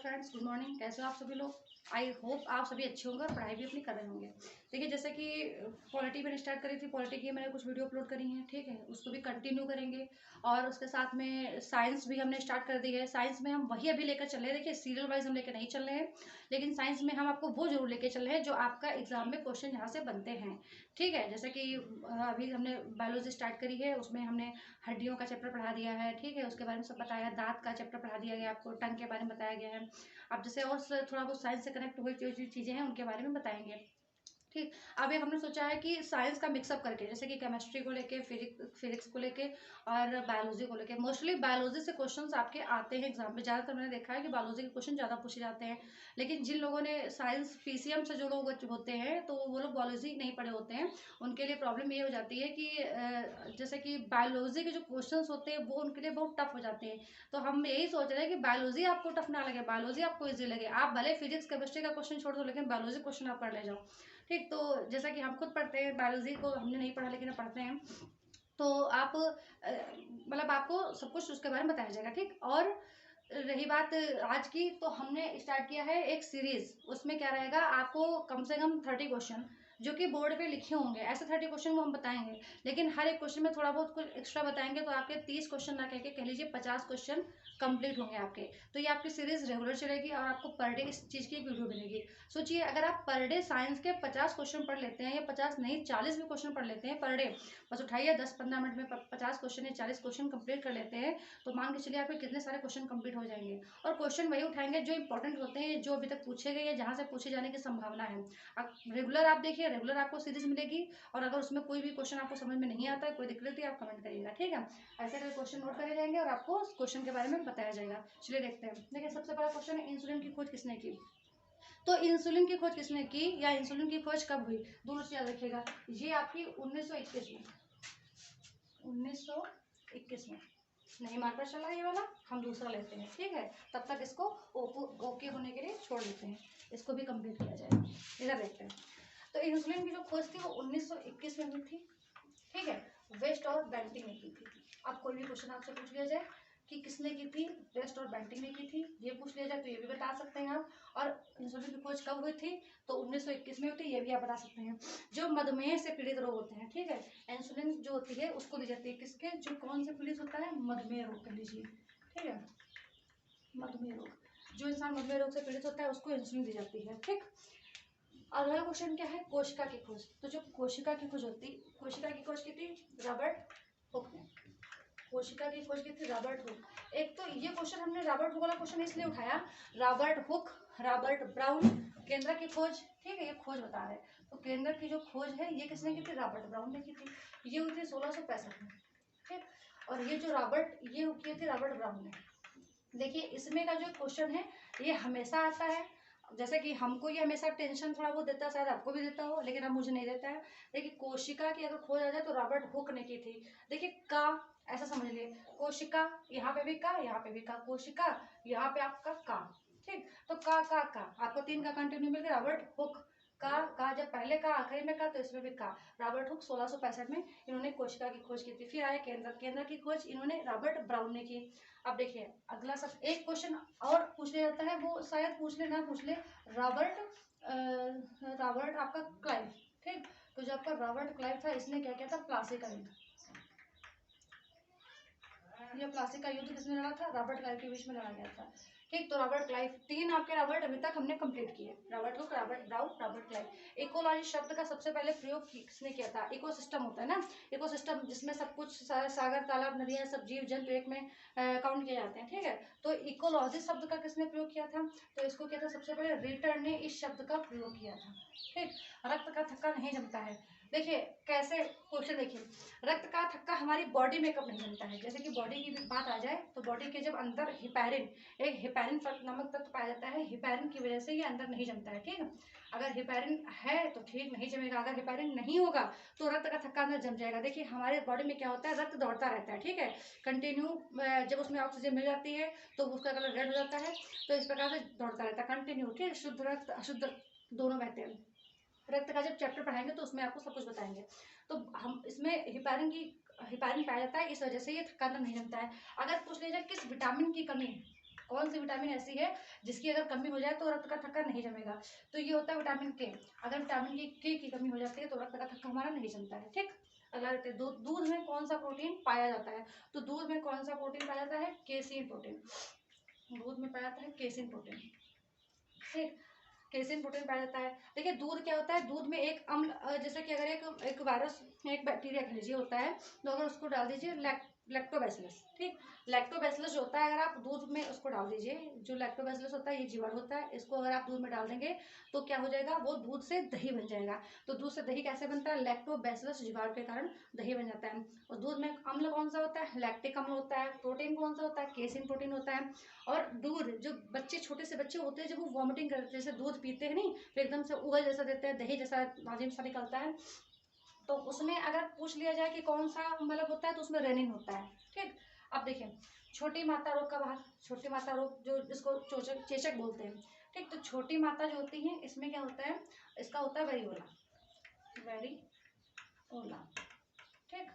Friends, good morning. कैसे हो आप सभी लोग? आई होप आप सभी अच्छे होंगे और पढ़ाई भी अपनी कर रहे होंगे। देखिए, जैसे कि पॉलिटी मैंने स्टार्ट करी थी, पॉलिटी की मैंने कुछ वीडियो अपलोड करी हैं, ठीक है, उसको भी कंटिन्यू करेंगे। और उसके साथ में साइंस भी हमने स्टार्ट कर दी है। साइंस में हम वही अभी लेकर चल रहे हैं। देखिए, सीरियल वाइज हम लेकर नहीं चल रहे हैं, लेकिन साइंस में हम आपको वो जरूर लेकर चल रहे हैं जो आपका एग्जाम में क्वेश्चन यहाँ से बनते हैं, ठीक है। जैसे कि अभी हमने बायोलॉजी स्टार्ट करी है, उसमें हमने हड्डियों का चैप्टर पढ़ा दिया है, ठीक है, उसके बारे में सब बताया। दांत का चैप्टर पढ़ा दिया गया, आपको टंग के बारे में बताया गया है। अब जैसे और थोड़ा बहुत साइंस से कनेक्ट हुई जो चीज़ें हैं उनके बारे में बताएंगे, ठीक। अब एक हमने सोचा है कि साइंस का मिक्सअप करके, जैसे कि केमिस्ट्री को लेके, फिजिक्स को लेके और बायोलॉजी को लेके। मोस्टली बायोलॉजी से क्वेश्चंस आपके आते हैं एग्जाम में। ज़्यादातर मैंने देखा है कि बायोलॉजी के क्वेश्चन ज़्यादा पूछे जाते हैं। लेकिन जिन लोगों ने साइंस पीसीएम से जो लोग होते हैं, तो वो लोग बायोलॉजी नहीं पढ़े होते हैं, उनके लिए प्रॉब्लम ये हो जाती है कि जैसे कि बायोलॉजी के जो क्वेश्चन होते हैं वो उनके लिए बहुत टफ हो जाते हैं। तो हम यही सोच रहे हैं कि बायोलॉजी आपको टफ ना लगे, बायोलॉजी आपको ईजी लगे। आप भले फिजिक्स केमिस्ट्री का क्वेश्चन छोड़ दो, लेकिन बायोलॉजी क्वेश्चन आप पढ़ ले जाओ, ठीक। तो जैसा कि हम खुद पढ़ते हैं, बायोलॉजी को हमने नहीं पढ़ा लेकिन हम पढ़ते हैं, तो आप मतलब आपको सब कुछ उसके बारे में बताया जाएगा, ठीक। और रही बात आज की, तो हमने स्टार्ट किया है एक सीरीज। उसमें क्या रहेगा, आपको कम से कम 30 क्वेश्चन जो कि बोर्ड पे लिखे होंगे, ऐसे 30 क्वेश्चन को हम बताएंगे, लेकिन हर एक क्वेश्चन में थोड़ा बहुत कुछ एक्स्ट्रा बताएंगे। तो आपके 30 क्वेश्चन ना कह लीजिए 50 क्वेश्चन कंप्लीट होंगे आपके। तो ये आपकी सीरीज रेगुलर चलेगी और आपको पर डे इस चीज़ की एक वीडियो मिलेगी। सोचिए, अगर आप पर डे साइंस के 50 क्वेश्चन पढ़ लेते हैं, या 50 नहीं 40 भी क्वेश्चन पढ़ लेते हैं पर डे, बस उठाइए 10-15 मिनट में 50 क्वेश्चन या 40 क्वेश्चन कंप्लीट कर लेते हैं, तो मान के चलिए आपके कितने सारे क्वेश्चन कंप्लीट हो जाएंगे। और क्वेश्चन वही उठाएंगे जो इंपॉर्टेंट होते हैं, जो अभी तक पूछे गए या जहाँ से पूछे जाने की संभावना है। अब रेगुलर आप देखिए, रेगुलर आपको सीरीज मिलेगी। और अगर उसमें कोई भी क्वेश्चन आपको समझ में नहीं आता है, कोई दिक्कत है, आप कमेंट करिएगा, ठीक है। ऐसे करके क्वेश्चन नोट करे जाएंगे और आपको उस क्वेश्चन के बारे में बताया जाएगा। चलिए देखते हैं। देखिए, सबसे पहला क्वेश्चन है, इंसुलिन की खोज किसने की? तो इंसुलिन की खोज किसने की, या इंसुलिन की खोज कब हुई, दोनों से याद रखिएगा। ये आपकी 1921 में, 1921 में। नहीं मार्कर चला ये वाला, हम दूसरा लेते हैं, ठीक है। तब तक इसको ओके होने के लिए छोड़ देते हैं, इसको भी कंप्लीट किया जाएगा। इधर देखते हैं। तो इंसुलिन की जो खोज थी वो 1921 में हुई थी, ठीक है। वेस्ट और बेंटिंग ने की थी। अब कोई भी क्वेश्चन आपसे पूछ लिया जाए कि किसने की थी, वेस्ट और बेंटिंग ने की थी, ये पूछ लिया जाए तो ये भी बता सकते हैं आप। और इंसुलिन की खोज कब हुई थी, तो 1921 में हुई थी, ये भी आप बता सकते हैं। जो मधुमेह से पीड़ित लोग होते हैं, ठीक है, इंसुलिन जो होती है उसको दी जाती है किसके, जो कौन से पीड़ित होता है, मधुमेह रोग कह लीजिए, ठीक है। मधुमेह रोग, जो इंसान मधुमेह रोग से पीड़ित होता है उसको इंसुलिन दी जाती है, ठीक। अगला क्वेश्चन क्या है, कोशिका की खोज। तो जो कोशिका की खोज होती, कोशिका की खोज की थी रॉबर्ट हुक ने। कोशिका की खोज की थी रॉबर्ट हुक। एक तो ये क्वेश्चन हमने रॉबर्ट हुक वाला क्वेश्चन इसलिए उठाया, रॉबर्ट हुक, रॉबर्ट ब्राउन, केंद्र की खोज, ठीक है, ये खोज बता रहे हैं। तो केंद्र की जो खोज है ये किसने की थी, रॉबर्ट ब्राउन ने की थी। ये हुई थी 1665 में, ठीक। और ये जो ये की थी रॉबर्ट ब्राउन ने। देखिए, इसमें का जो क्वेश्चन है ये हमेशा आता है। जैसे कि हमको ये हमेशा टेंशन थोड़ा बहुत देता है, शायद आपको भी देता हो, लेकिन अब मुझे नहीं देता है। देखिए, कोशिका की अगर खोज आ जाए तो रॉबर्ट हुक ने की थी। देखिए, का ऐसा समझ लिए, कोशिका, यहाँ पे भी का, यहाँ पे भी का, कोशिका, यहाँ पे आपका का, ठीक। तो का आपको 3 का कंटिन्यू मिल गया। रॉबर्ट हुक, का जब पहले का आखिरी में का, तो इसमें भी का। रॉबर्ट हुक 1665 में इन्होंने कोशिका की खोज की थी। फिर आया केंद्र की खोज इन्होंने रॉबर्ट ब्राउन ने की। अब देखिए, अगला सब एक क्वेश्चन और पूछ लिया जाता है, वो शायद पूछ ले ना पूछ ले, रॉबर्ट रॉबर्ट आपका क्लाइव, ठीक। तो जो आपका रॉबर्ट क्लाइव था, इसने क्या किया था, प्लासी का युद्ध। ये प्लासी का युद्ध किसने लड़ा था, रॉबर्ट क्लाइव के बीच में लड़ा गया था, ठीक। तो रॉबर्ट क्लाइव, 3 आपके रॉबर्ट अभी तक हमने कंप्लीट किए, Robert Hooke, Robert brown, Robert Clive. Ecology शब्द का सबसे पहले प्रयोग किसने किया था, इकोसिस्टम होता है ना, इकोसिस्टम जिसमें सब कुछ सागर तालाब नदियां सब जीव जंतु एक में काउंट किए जाते हैं, ठीक है। तो इकोलॉजी शब्द का किसने प्रयोग किया था, तो इसको किया था सबसे पहले रिटर ने इस शब्द का प्रयोग किया था, ठीक। रक्त का थक्का नहीं जमता है। देखिए कैसे क्वेश्चन, देखिए, रक्त का थक्का हमारी बॉडी में कब नहीं जमता है। जैसे कि बॉडी की भी बात आ जाए, तो बॉडी के जब अंदर हिपैरिन, एक हिपैरिन नामक तत्व पाया जाता है, हिपैरिन की वजह से ये अंदर नहीं जमता है, ठीक है। अगर हिपैरिन है तो ठीक, नहीं जमेगा। अगर हिपैरिन नहीं होगा तो रक्त का थक्का अंदर जम जाएगा। देखिए, हमारे बॉडी में क्या होता है, रक्त दौड़ता रहता है, ठीक है, कंटिन्यू। जब उसमें ऑक्सीजन मिल जाती है तो उसका कलर रेड हो जाता है। तो इस प्रकार से दौड़ता रहता है कंटिन्यू, ठीक। शुद्ध रक्त अशुद्ध दोनों बहते हैं। रक्त का जब चैप्टर पढ़ाएंगे तो उसमें आपको सब कुछ बताएंगे। तो हम इसमें हिपैरिन पाया जाता है, इस वजह से ये थक्का अंदर नहीं जमता है। अगर पूछ लिया जाए किस विटामिन की कमी कौन सी विटामिन ऐसी है जिसकी अगर कमी हो जाए तो रक्त का थक्का नहीं जमेगा? तो ये होता है विटामिन के। अगर विटामिन के की कमी हो जाती है तो रक्त का थक्का हमारा नहीं जमता है। ठीक, अगला देखते हैं दूध में कौन सा प्रोटीन पाया जाता है? तो दूध में कौन सा प्रोटीन पाया जाता है? Casein protein. दूध में पाया जाता है केसीन प्रोटीन। ठीक, केसीन प्रोटीन पाया जाता है। देखिए दूध क्या होता है, दूध में एक अम्ल, जैसे कि अगर एक वायरस, एक बैक्टीरिया कह लीजिए होता है, तो अगर उसको डाल दीजिए लैक्टोबैसिलस। ठीक, लैक्टोबैसिलस जो होता है अगर आप दूध में उसको डाल दीजिए, जो लैक्टोबैसिलस होता है ये जीवाणु होता है, इसको अगर आप दूध में डाल देंगे तो क्या हो जाएगा, वो दूध से दही बन जाएगा। तो दूध से दही कैसे बनता है? लैक्टोबैसिलस जीवाणु के कारण दही बन जाता है। और दूध में अम्ल कौन सा होता है? लैक्टिक अम्ल होता है। प्रोटीन कौन सा होता है? केसिन प्रोटीन होता है। और दूध, जो बच्चे छोटे से बच्चे होते हैं जब वो वॉमिटिंग करते हैं, जैसे दूध पीते हैं नहीं तो एकदम से उगल जैसा देते हैं, दही जैसा नाजिम सा निकलता है, तो उसमें अगर पूछ लिया जाए कि कौन सा मतलब होता है तो उसमें रेनिन होता है। ठीक, अब देखिए छोटी माता रोग का भाग, छोटी माता रोग जो जिसको चेचक बोलते हैं। ठीक, तो छोटी माता जो होती है इसमें क्या होता है, इसका होता है वेरियोला, वेरियोला। ठीक,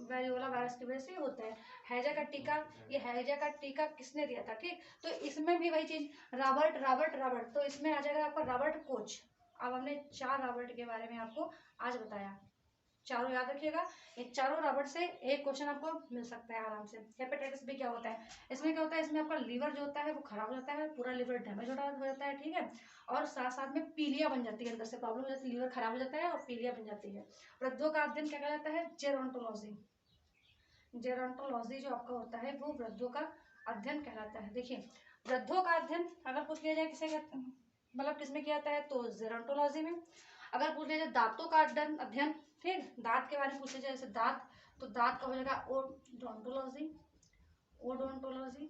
वेरियोला वायरस की वजह से होता है। हैजा का टीका, ये हैजा का टीका किसने दिया था? ठीक, तो इसमें भी वही चीज, रॉबर्ट रॉबर्ट रॉबर्ट, तो इसमें आ जाएगा आपका रॉबर्ट कोच। अब हमने 4 रॉबर्ट के बारे में आपको आज बताया, चारों याद रखिएगा। ये चारों रॉबर्ट से एक क्वेश्चन आपको मिल सकता है आराम से। हेपेटाइटिस बी क्या होता है? इसमें क्या होता है, इसमें आपका लीवर जो होता है वो खराब हो जाता है, पूरा लीवर डैमेज हो जाता है। ठीक है, और साथ साथ में पीलिया बन जाती है, अंदर से प्रॉब्लम हो जाती है, लीवर खराब हो जाता है और पीलिया बन जाती है। वृद्धों का अध्ययन क्या कहलाता है? जेरोंटोलॉजी। जेरोंटोलॉजी जो आपका होता है वो वृद्धों का अध्ययन कहलाता है। देखिए वृद्धों का अध्ययन अगर पूछ लिया जाए किसे मतलब किसमें किया जाता है तो जेरोंटोलॉजी में। अगर पूछ लिया जाए दांतों का अध्ययन, ठीक, दांत के बारे में पूछा जाए जैसे दांत, तो दांत का हो जाएगा ओडोंटोलॉजी, ओडोंटोलॉजी।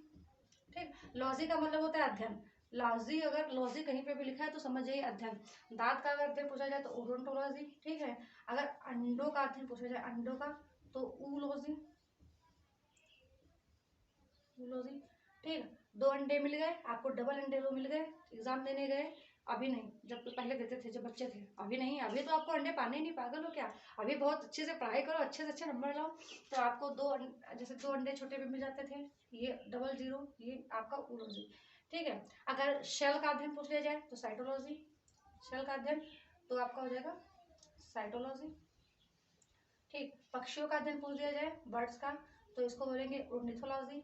ठीक, लॉजी का मतलब होता है अध्ययन, लॉजी अगर लॉजी कहीं पे भी लिखा है तो समझ जाइए अध्ययन। दांत का अगर अध्ययन पूछा जाए तो ओडोंटोलॉजी। ठीक है, अगर अंडों का अध्ययन पूछा जाए अंडों का तो ऊलॉजी, ऊलॉजी। ठीक, 2 अंडे मिल गए आपको, डबल अंडे 2 मिल गए, एग्जाम देने गए, अभी नहीं, जब तो पहले देते थे जब बच्चे थे, अभी नहीं, अभी तो आपको अंडे पाने नहीं, पागल हो क्या? अभी बहुत अच्छे से पढ़ाई करो, अच्छे से अच्छे नंबर लाओ, तो आपको जैसे 2 अंडे छोटे भी मिल जाते थे, ये डबल जीरो, ये आपका उलॉजी। ठीक है, अगर शेल का अध्ययन पूछ लिया जाए तो साइटोलॉजी, शेल का अध्ययन तो आपका हो जाएगा साइटोलॉजी। ठीक, पक्षियों का अध्ययन पूछ लिया जाए बर्ड्स का तो इसको बोलेंगे ऑर्निथोलॉजी,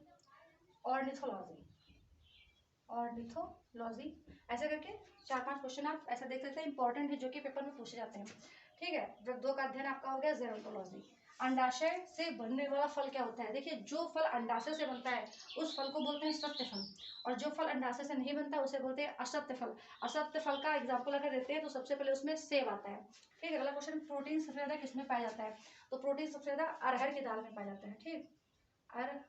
ऑर्निथोलॉजी, ऑर्निथोलॉजी। ऐसे करके 4-5 क्वेश्चन आप ऐसा देख सकते हैं, इंपॉर्टेंट है जो कि पेपर में पूछे जाते हैं। ठीक है, वृद्धों का अध्ययन आपका हो गया जेरोंटोलॉजी। अंडाशय से बनने वाला फल क्या होता है? देखिए जो फल अंडाशय से बनता है उस फल को बोलते हैं सत्य फल, और जो फल अंडाशय से नहीं बनता उसे बोलते हैं असत्य फल। असत्य फल का एग्जाम्पल अगर देते हैं तो सबसे पहले उसमें सेब आता है। ठीक है, अगला क्वेश्चन, प्रोटीन सबसे ज्यादा किसमें पाया जाता है? तो प्रोटीन सबसे ज्यादा अरहर की दाल में पाया जाता है। ठीक, अरहर,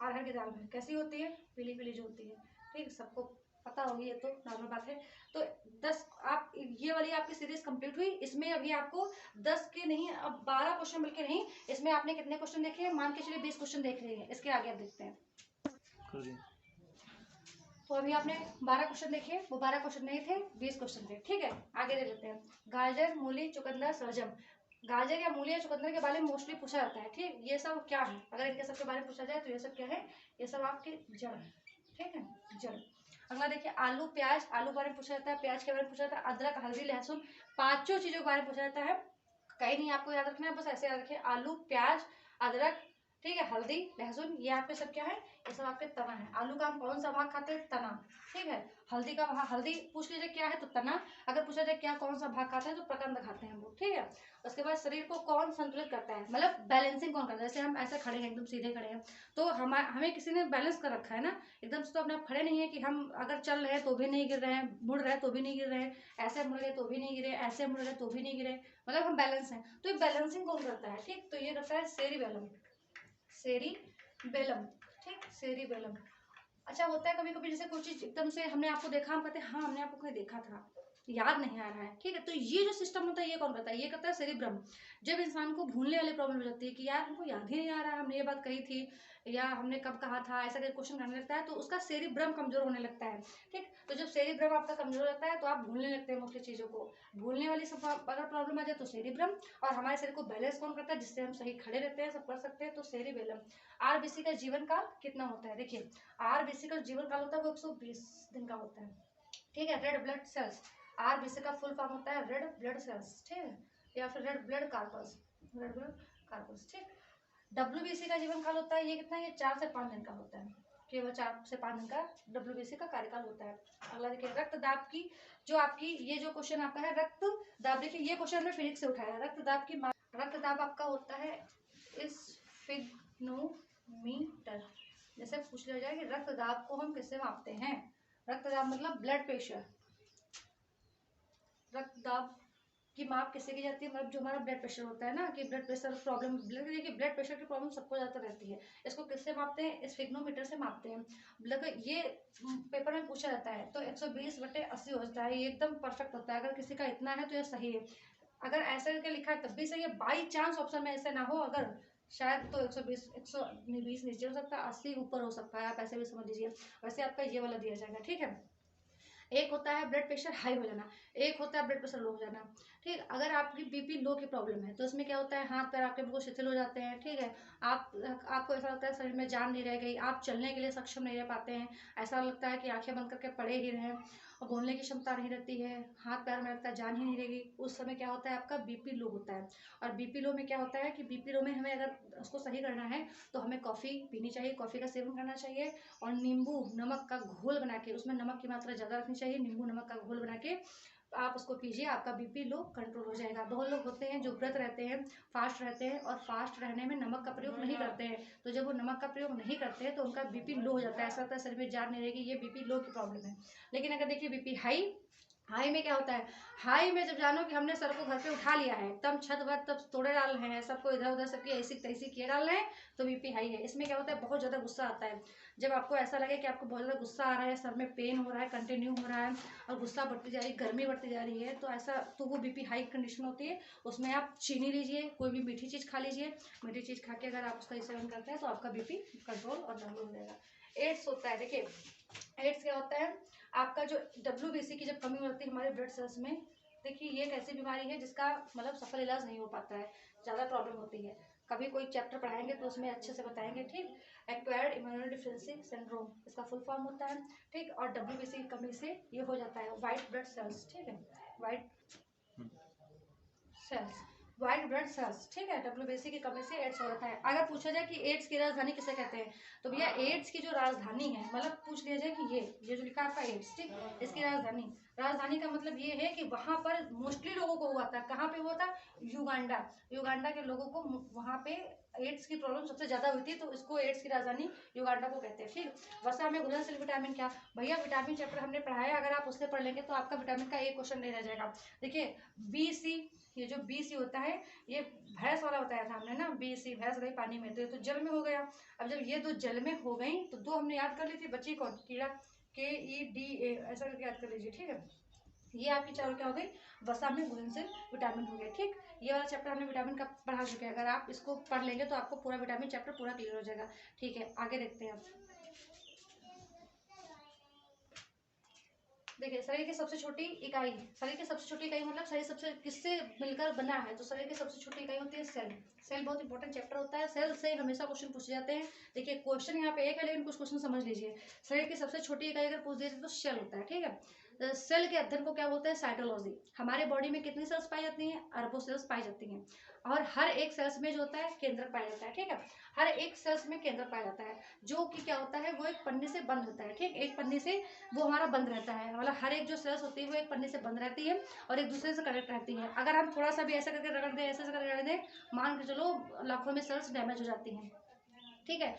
अरहर की दाल में कैसी होती है? पीली पीली जो होती है। ठीक, सबको पता होगी, ये तो नॉर्मल बात है। तो 10 आप ये वाली आपकी सीरीज कंप्लीट हुई, इसमें अभी आपको 10 के नहीं अब 12 क्वेश्चन बल्कि नहीं, इसमें आपने कितने क्वेश्चन देखे हैं? मान के चलिए 20 क्वेश्चन देख रहे हैं, इसके आगे आप देखते हैं। तो अभी आपने 12 क्वेश्चन देखे, वो 12 क्वेश्चन नहीं थे, 20 क्वेश्चन थे। ठीक है, आगे देख लेते हैं। गाजर, मूली, चुकंदर, सलजम। गाजर या मूली या चुकंदर के बारे में मोस्टली पूछा जाता है। ठीक, ये सब क्या है? अगर इनके सब के बारे में पूछा जाए तो ये सब क्या है? ये सब आपके जड़ है। ठीक है, जड़। अगला देखिए आलू, प्याज, आलू के बारे में पूछा जाता है, प्याज के बारे में पूछा जाता है, अदरक, हल्दी, लहसुन, 5 चीजों के बारे में पूछा जाता है। कहीं नहीं आपको याद रखना है, बस ऐसे याद रखिए, आलू, प्याज, अदरक, ठीक है, हल्दी, लहसुन, ये आपके सब क्या है? ये सब आपके तना है। आलू का हम कौन सा भाग खाते हैं? तना। ठीक है, हल्दी का भाग, हल्दी पूछ लीजिए क्या है तो तना, अगर पूछा जाए क्या कौन सा भाग खाते हैं तो प्रकंद खाते हैं हम लोग। ठीक है, उसके बाद शरीर को कौन संतुलित करता है, मतलब बैलेंसिंग कौन करता है? जैसे हम ऐसे खड़े हैं, एकदम सीधे खड़े हैं, तो हमें किसी ने बैलेंस कर रखा है ना, एकदम से तो अपने आप खड़े नहीं है कि हम अगर चल रहे हैं तो भी नहीं गिर रहे हैं, मुड़ रहे हैं तो भी नहीं गिर रहे हैं, ऐसे मुड़ रहे तो भी नहीं गिरे, ऐसे मुड़ रहे तो भी नहीं गिरे, मतलब हम बैलेंस हैं। तो ये बैलेंसिंग कौन करता है? ठीक, तो ये करता है सेरिबेलम, सेरिबेलम। ठीक, सेरिबेलम। अच्छा होता है कभी कभी जैसे कोई चीज एकदम से हमने आपको देखा, हम कहते हैं हाँ हमने आपको कहीं देखा था, याद नहीं आ रहा है। ठीक है, तो ये जो सिस्टम होता है ये कौन करता है? ये करता है सेरिब्रम। जब इंसान को भूलने वाली प्रॉब्लम हो जाती है कि यार हमको याद ही नहीं आ रहा है हमने ये बात कही थी या हमने कब कहा था, ऐसा कोई क्वेश्चन करने लगता है तो उसका सेरिब्रम कमजोर होने लगता है। ठीक, तो जब सेरिब्रम आपका कमजोर रहता है तो आप भूलने लगते हैं मुख्य चीज़ों को। भूलने वाली सब अगर प्रॉब्लम आ जाए तो सेरिब्रम, और हमारे शरीर को बैलेंस कौन करता है, जिससे हम सही खड़े रहते हैं, सब कर सकते हैं, तो सेरिबेलम। आरबीसी का जीवन काल कितना होता है, देखिए आरबीसी का जीवन काल होता है वो 120 दिन का होता है, ठीक है। रेड ब्लड सेल्स, आरबीसी का फुल फॉर्म होता है रेड ब्लड सेल्स, ठीक है, या फिर red blood corpus, red blood corpus, ठीक। डब्ल्यूबीसी का जीवन काल होता है ये कितना, ये 4 से 5 दिन का होता है, केवल 4 से 5 दिन का डब्ल्यूबीसी का कार्यकाल होता है। अगला देखिए रक्तदाब की, जो आपकी ये जो क्वेश्चन आपका है रक्तदाब, देखिए ये क्वेश्चन में फिजिक्स से उठाया है। रक्तदाब की रक्तदाब आपका होता है स्फिग्नोमीटर। जैसे पूछ लिया जाए कि रक्तदाब को हम किससे मापते हैं, रक्तदाब मतलब ब्लड प्रेशर, रक्तदाब की माप किससे की जाती है, मतलब जो हमारा ब्लड प्रेशर होता है ना, कि blood pressure problem, blood pressure की प्रॉब्लम सबको ज़्यादा रहती है, इसको किससे मापते हैं, स्फिग्नोमीटर से मापते हैं। मतलब ये पेपर में पूछा जाता है, तो 120/80 होता है, ये एकदम परफेक्ट होता है। अगर किसी का इतना है तो ये सही है, अगर ऐसा करके लिखा है तब भी सही है, बाई चांस ऑप्शन में ऐसे ना हो अगर, शायद तो 120 नीचे हो सकता है, 80 ऊपर हो सकता है, आप ऐसे भी समझ लीजिए। वैसे आपका ये वाला दिया जाएगा, ठीक है। एक होता है ब्लड प्रेशर हाई हो जाना, एक होता है ब्लड प्रेशर लो हो जाना, ठीक। अगर आपकी बीपी लो की प्रॉब्लम है तो इसमें क्या होता है, हाथ पैर आपके बिल्कुल शिथिल हो जाते हैं, ठीक है। आपको ऐसा लगता है शरीर में जान नहीं रह गई, आप चलने के लिए सक्षम नहीं रह पाते हैं, ऐसा लगता है कि आंखें बंद करके पड़े ही रहें, और बोलने की क्षमता नहीं रहती है, हाथ पैर में लगता है जान ही नहीं रहेगी। उस समय क्या होता है, आपका बीपी लो होता है। और बीपी लो में क्या होता है कि बीपी लो में हमें अगर उसको सही करना है तो हमें कॉफ़ी पीनी चाहिए, कॉफ़ी का सेवन करना चाहिए, और नींबू नमक का घोल बना के, उसमें नमक की मात्रा ज़्यादा रखनी चाहिए, नींबू नमक का घोल बना के आप उसको पीजिए, आपका बीपी लो कंट्रोल हो जाएगा। बहुत लोग होते हैं जो व्रत रहते हैं, फास्ट रहते हैं, और फास्ट रहने में नमक का प्रयोग नहीं करते हैं, तो जब वो नमक का प्रयोग नहीं करते हैं तो उनका बीपी लो हो जाता है, ऐसा होता है शरीर में जान नहीं रहेगी, ये बीपी लो की प्रॉब्लम है। लेकिन अगर देखिए बीपी हाई, हाई में क्या होता है, हाई में जब जानो कि हमने सर को घर पे उठा लिया है, तब छत वत तब तोड़े डाल रहे हैं, सबको इधर उधर सबकी ऐसी तैसी किए डाल रहे हैं, तो बीपी हाई है। इसमें क्या होता है, बहुत ज़्यादा गुस्सा आता है, जब आपको ऐसा लगे कि आपको बहुत ज़्यादा गुस्सा आ रहा है, सर में पेन हो रहा है, कंटिन्यू हो रहा है, और गुस्सा बढ़ती जा रही है, गर्मी बढ़ती जा रही है, तो ऐसा, तो वो बीपी हाई कंडीशन होती है। उसमें आप चीनी लीजिए, कोई भी मीठी चीज़ खा लीजिए, मीठी चीज़ खा के अगर आप उसका सेवन करते हैं तो आपका बीपी कंट्रोल और नॉर्मल हो जाएगा। एड्स होता है, देखिए एड्स क्या होता है, आपका जो डब्ल्यूबीसी की जब कमी होती है हमारे ब्लड सेल्स में, देखिए ये एक ऐसी बीमारी है जिसका मतलब सफल इलाज नहीं हो पाता है, ज़्यादा प्रॉब्लम होती है। कभी कोई चैप्टर पढ़ाएंगे तो उसमें अच्छे से बताएंगे, ठीक। एक्वायर्ड इम्यूनो डिफिशियंसी सिंड्रोम इसका फुल फॉर्म होता है, ठीक। और डब्ल्यूबीसी की कमी से ये हो जाता है, वाइट ब्लड सेल्स, ठीक है, white cells, white blood cells, ठीक है, डब्ल्यूबीसी की कमी से एड्स हो जाता है। अगर पूछा जाए कि एड्स की राजधानी किसे कहते हैं, तो भैया एड्स की जो राजधानी है, मतलब पूछ लिया जाए कि ये जो लिखा है आपका एड्स, ठीक, इसकी राजधानी, राजधानी का मतलब ये है कि वहां पर मोस्टली लोगों को हुआ था, कहाँ पे हुआ था, युगांडा, युगांडा के लोगों को वहां पे एड्स की प्रॉब्लम सबसे ज्यादा हुई थी, तो इसको एड्स की राजधानी युगांडा को कहते हैं, ठीक। वसा में घुलनशील विटामिन क्या, भैया विटामिन चैप्टर हमने पढ़ाया, अगर आप उससे पढ़ लेंगे तो आपका विटामिन का एक क्वेश्चन नहीं रह जाएगा। देखिए बी सी, ये जो बी सी होता है ये भैंस वाला बताया था हमने ना, बी सी भैंस गई पानी में, तो ये तो जल में हो गया। अब जब ये दो जल में हो गई तो दो हमने याद कर ली थी, बची कौन, कीड़ा, KEDA ऐसा करके याद कर लीजिए, ठीक है। ये आपकी चारों क्या हो गई, वसा में घुलनशील विटामिन हो गया, ठीक। ये वाला चैप्टर हमने विटामिन का पढ़ा चुके हैं, अगर आप इसको पढ़ लेंगे तो आपको पूरा विटामिन चैप्टर पूरा क्लियर हो जाएगा, ठीक है। आगे देखते हैं आप, देखिए शरीर की सबसे छोटी इकाई, शरीर की सबसे छोटी इकाई मतलब शरीर सबसे किससे मिलकर बना है, तो शरीर की सबसे छोटी इकाई होती है सेल। सेल बहुत इंपॉर्टेंट चैप्टर होता है, सेल से हमेशा क्वेश्चन पूछे जाते हैं। देखिए क्वेश्चन यहाँ पे एक है लेकिन कुछ क्वेश्चन समझ लीजिए। शरीर की सबसे छोटी इकाई अगर पूछ दिए तो सेल होता है, ठीक है। सेल के अध्ययन को क्या बोलते हैं, साइटोलॉजी। हमारे बॉडी में कितनी सेल्स पाई जाती हैं, अरबों सेल्स पाई जाती हैं, और हर एक सेल्स में जो होता है केंद्रक पाया जाता है, ठीक है। हर एक सेल्स में केंद्रक पाया जाता है, जो कि क्या होता है, वो एक पन्नी से बंद होता है, ठीक, एक पन्नी से वो हमारा बंद रहता है, मतलब हर एक जो सेल्स होती है वो एक पन्नी से बंद रहती है और एक दूसरे से कनेक्ट रहती है। अगर हम थोड़ा सा भी ऐसा करके रगड़ दें, ऐसे करके रगड़ दें, मान के चलो लाखों में सेल्स डैमेज हो जाती हैं, ठीक है।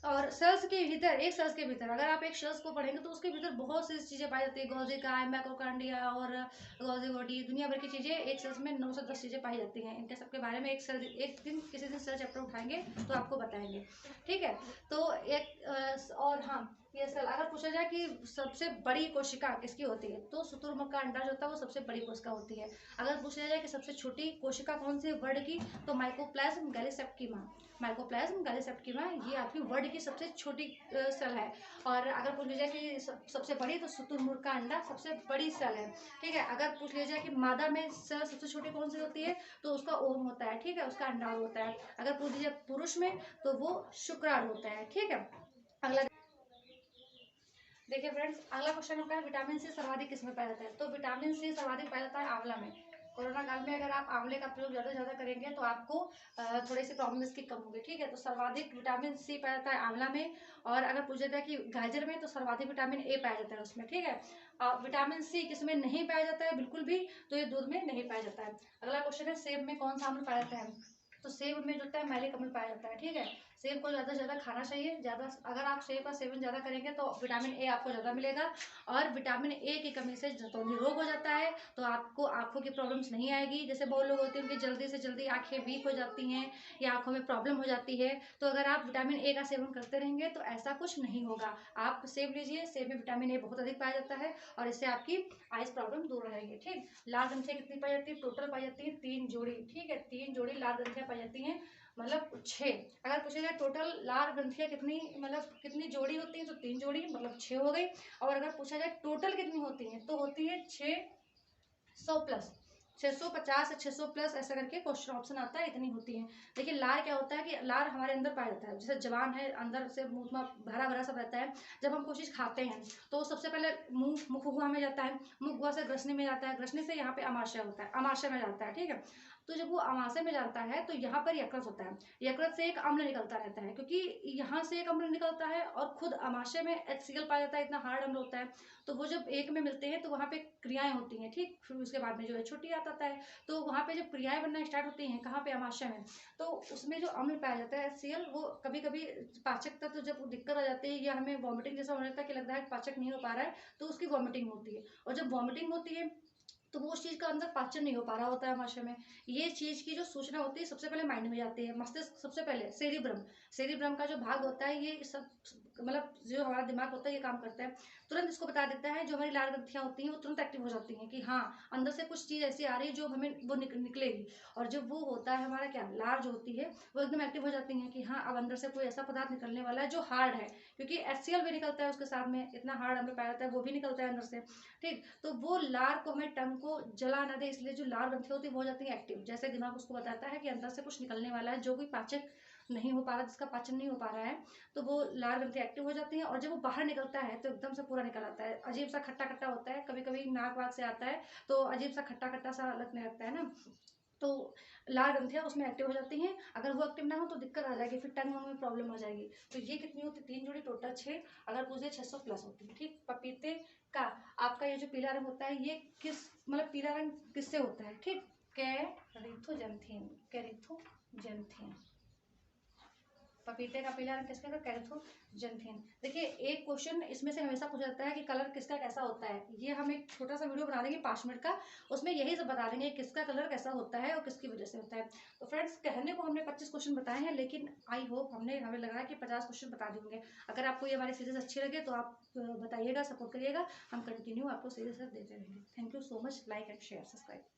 और सेल्स के भीतर, एक सेल्स के भीतर अगर आप एक सेल्स को पढ़ेंगे तो उसके भीतर बहुत सी चीजें पाई जाती है, गोल्जी का माइक्रोकांडिया और गोल्जी बॉडी, दुनिया भर की चीजें एक सेल्स में 9 से 10 चीजें पाई जाती हैं। इनके सबके बारे में एक दिन किसी दिन सेल चैप्टर उठाएंगे तो आपको बताएंगे, ठीक है। तो एक और हाँ, ये सेल अगर पूछा जाए कि सबसे बड़ी कोशिका किसकी होती है, तो शुतुरमुर्ग का अंडा जो होता है वो सबसे बड़ी कोशिका होती है। अगर पूछा जाए कि सबसे छोटी कोशिका कौन सी है वर्ड की, तो माइकोप्लाज्म गैलीसेप्टिमा, माइकोप्लाज्म गैलीसेप्टिमा ये आपकी वर्ड की सबसे छोटी सेल है। और अगर पूछ लिया जाए कि सबसे बड़ी, तो शुतुरमुर्ग का अंडा सबसे बड़ी सेल है, ठीक है। अगर पूछ लिया जाए कि मादा में सेल सबसे छोटी कौन सी होती है, तो उसका ओम होता है, ठीक है, उसका अंडा होता है। अगर पूछ लिया पुरुष में, तो वो शुक्राणु होता है, ठीक है। अगला देखिए फ्रेंड्स, अगला क्वेश्चन होता है विटामिन सी सर्वाधिक किसमें पाया जाता है, तो विटामिन सी सर्वाधिक पाया जाता है आंवला में। कोरोना काल में अगर आप आंवले का प्रयोग ज़्यादा से ज़्यादा करेंगे तो आपको थोड़ी सी प्रॉब्लम इसकी कम होगी, ठीक है। तो सर्वाधिक विटामिन सी पाया जाता है आंवला में। और अगर पूछा जाए कि गाजर में, तो सर्वाधिक विटामिन ए पाया जाता है उसमें, ठीक है। विटामिन सी किसमें नहीं पाया जाता है बिल्कुल भी, तो ये दूध में नहीं पाया जाता है। अगला क्वेश्चन है सेब में कौन सा अम्ल पाया जाता है, तो सेब में जो होता है मैलिक अम्ल पाया जाता है, ठीक है। सेब को ज़्यादा से ज़्यादा खाना चाहिए, ज़्यादा अगर आप सेब का सेवन ज़्यादा करेंगे तो विटामिन ए आपको ज़्यादा मिलेगा। और विटामिन ए की कमी से जतौनी रोग हो जाता है, तो आपको आंखों की प्रॉब्लम्स नहीं आएगी। जैसे बहुत लोग होते हैं उनकी जल्दी से जल्दी आंखें वीक हो जाती हैं या आंखों में प्रॉब्लम हो जाती है, तो अगर आप विटामिन ए का सेवन करते रहेंगे तो ऐसा कुछ नहीं होगा। आप सेब लीजिए, सेब में विटामिन ए बहुत अधिक पाया जाता है और इससे आपकी आइज प्रॉब्लम दूर रहेगी, ठीक। लाल ग्रंथियाँ कितनी पाई जाती है, टोटल पाई जाती है 3 जोड़ी, ठीक है। 3 जोड़ी लाल ग्रंथियाँ पाई जाती हैं, मतलब 6। अगर पूछा जाए टोटल लाल ग्रंथियाँ कितनी, मतलब कितनी जोड़ी होती हैं, तो 3 जोड़ी मतलब 6 हो गई। और अगर पूछा जाए टोटल कितनी होती हैं, तो होती है 600 प्लस, 650 से 600 प्लस, ऐसा करके क्वेश्चन ऑप्शन आता है, इतनी होती हैं। देखिए लार क्या होता है कि लार हमारे अंदर पाया जाता है, जैसे जवान है अंदर से मुंह में भरा भरा सब रहता है। जब हम कोई चीज़ खाते हैं तो सबसे पहले मुख गुहा में जाता है, मुख गुहा से ग्रसनी में जाता है, ग्रसनी से यहाँ पे अमाशय होता है, अमाशय में जाता है, ठीक है। तो जब वो अमाशय में जाता है तो यहाँ पर यकृत होता है, यकृत से एक अम्ल निकलता रहता है, क्योंकि यहाँ से एक अम्ल निकलता है और खुद अमाशय में HCl पाया जाता है, इतना हार्ड अम्ल होता है। तो वो जब एक में मिलते हैं तो वहाँ पे क्रियाएं होती हैं, ठीक। फिर उसके बाद में जो है छुट्टी आता है, तो वहाँ पे जब क्रियाएं बनना स्टार्ट होती हैं, कहाँ पे, अमाशय में, तो उसमें जो अम्ल पाया जाता है HCl, वो कभी कभी पाचक तत्व जब दिक्कत आ जाती है या हमें वॉमिटिंग जैसा होने लगता है कि लगता है पाचक नहीं हो पा रहा है, तो उसकी वॉमिटिंग होती है। और जब वॉमिटिंग होती है तो वो उस चीज़ का अंदर पाचन नहीं हो पा रहा होता है अमाशय में। ये चीज़ की जो सूचना होती है सबसे पहले माइंड में जाती है, मस्तिष्क सबसे पहले, सेरिब्रम, सेरिब्रम का जो भाग होता है, ये सब मतलब जो हमारा दिमाग होता है ये काम करता है, तुरंत इसको बता देता है। जो हमारी लाल ग्रंथियाँ होती हैं वो तुरंत एक्टिव हो जाती हैं कि हाँ अंदर से कुछ चीज़ ऐसी आ रही है जो हमें वो निकलेगी। और जब वो होता है हमारा क्या, लार जो होती है वो एकदम एक्टिव हो जाती है कि हाँ अब अंदर से कोई ऐसा पदार्थ निकलने वाला है जो हार्ड है, क्योंकि HCl भी निकलता है उसके साथ में, इतना हार्ड अम्ल पाया जाता है, वो भी निकलता है अंदर से, ठीक। तो वो लार को, हमें टंग को जला ना दे, इसलिए जो लार ग्रंथियाँ होती है वो हो जाती है एक्टिव। जैसे दिमाग उसको बताता है कि अंदर से कुछ निकलने वाला है, जो कोई पाचक नहीं हो पा रहा, जिसका पाचन नहीं हो पा रहा है, तो वो लार ग्रंथि एक्टिव हो जाती है। और जब वो बाहर निकलता है तो एकदम से पूरा निकल आता है, अजीब सा खट्टा खट्टा होता है, कभी कभी नाक वाक से आता है तो अजीब सा खट्टा खट्टा सा लगने लगता है ना। तो लार ग्रंथियाँ उसमें एक्टिव हो जाती हैं। अगर वो एक्टिव ना हो तो दिक्कत आ जाएगी, फिर टंग में प्रॉब्लम आ जाएगी। तो ये कितनी होती है, 3 जोड़ी, टोटल 6। अगर पूछे 600 प्लस होती है, ठीक। पपीते का आपका ये जो पीला रंग होता है, ये किस, मतलब पीला रंग किससे होता है, ठीक। कैरिथोजैंथीन, कैरिथोजैंथीन, पपीते का पीला रंग किसका होता है, कैरिथोजैंथीन। देखिए एक क्वेश्चन इसमें से हमेशा पूछा जाता है कि कलर किसका कैसा होता है, ये हम एक छोटा सा वीडियो बना देंगे 5 मिनट का, उसमें यही सब बता देंगे किसका कलर कैसा होता है और किसकी वजह से होता है। तो फ्रेंड्स कहने को हमने 25 क्वेश्चन बताए हैं, लेकिन आई होप हमें लगा कि 50 क्वेश्चन बता देंगे। अगर आपको ये हमारी सीरीज अच्छी लगे तो आप बताइएगा, सपोर्ट करिएगा, हम कंटिन्यू आपको सीरीज देते रहेंगे। Thank you so much, like and share, subscribe.